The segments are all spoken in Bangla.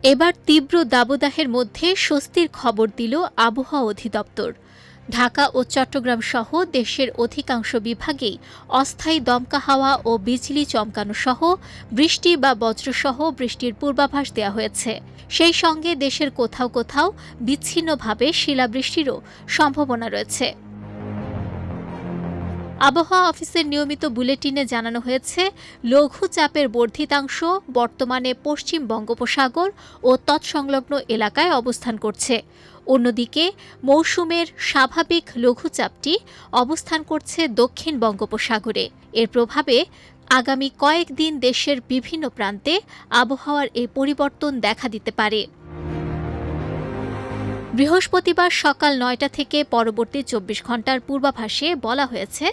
এবার তীব্র দাবদাহের মধ্যে স্বস্তির খবর দিল আবহাওয়া অধিদপ্তর। ঢাকা ও চট্টগ্রাম সহ দেশের অধিকাংশ বিভাগেই অস্থায়ী দমকা হাওয়া ও বিজলি চমকানো সহ বৃষ্টি বা বজ্রসহ বৃষ্টির পূর্বাভাস দেওয়া হয়েছে। সেই সঙ্গে দেশের কোথাও কোথাও বিচ্ছিন্নভাবে শিলাবৃষ্টিরও সম্ভাবনা রয়েছে। আবহাওয়া অফিসের নিয়মিত বুলেটিনে জানানো হয়েছে, লঘুচাপের বর্ধিতাংশ বর্তমানে পশ্চিম বঙ্গোপসাগর ও তৎসংলগ্ন এলাকায় অবস্থান করছে। অন্যদিকে মৌসুমের স্বাভাবিক লঘুচাপটি অবস্থান করছে দক্ষিণ বঙ্গোপসাগরে। এর প্রভাবে আগামী কয়েকদিন দেশের বিভিন্ন প্রান্তে আবহাওয়ার এই পরিবর্তন দেখা দিতে পারে। বৃহস্পতিবার সকাল ৯টা থেকে পরবর্তী ২৪ ঘণ্টার পূর্বাভাসে বলা হয়েছে,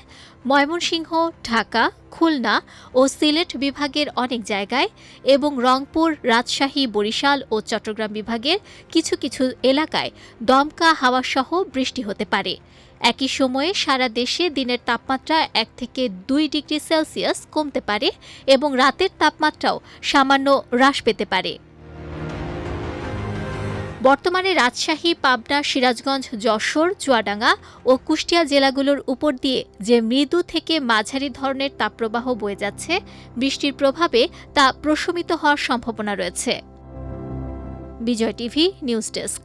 ময়মনসিংহ, ঢাকা, খুলনা ও সিলেট বিভাগের অনেক জায়গায় এবং রংপুর, রাজশাহী, বরিশাল ও চট্টগ্রাম বিভাগের কিছু কিছু এলাকায় দমকা হাওয়াসহ বৃষ্টি হতে পারে। একই সময়ে সারা দেশে দিনের তাপমাত্রা ১ থেকে ২ ডিগ্রি সেলসিয়াস কমতে পারে এবং রাতের তাপমাত্রাও সামান্য হ্রাস পেতে পারে। বর্তমানে রাজশাহী, পাবনা, সিরাজগঞ্জ, যশোর, চুয়াডাঙ্গা ও কুষ্টিয়া জেলাগুলোর উপর দিয়ে যে মৃদু থেকে মাঝারি ধরনের তাপপ্রবাহ বয়ে যাচ্ছে, বৃষ্টির প্রভাবে তা প্রশমিত হওয়ার সম্ভাবনা রয়েছে। বিজয় টিভি নিউজ ডেস্ক।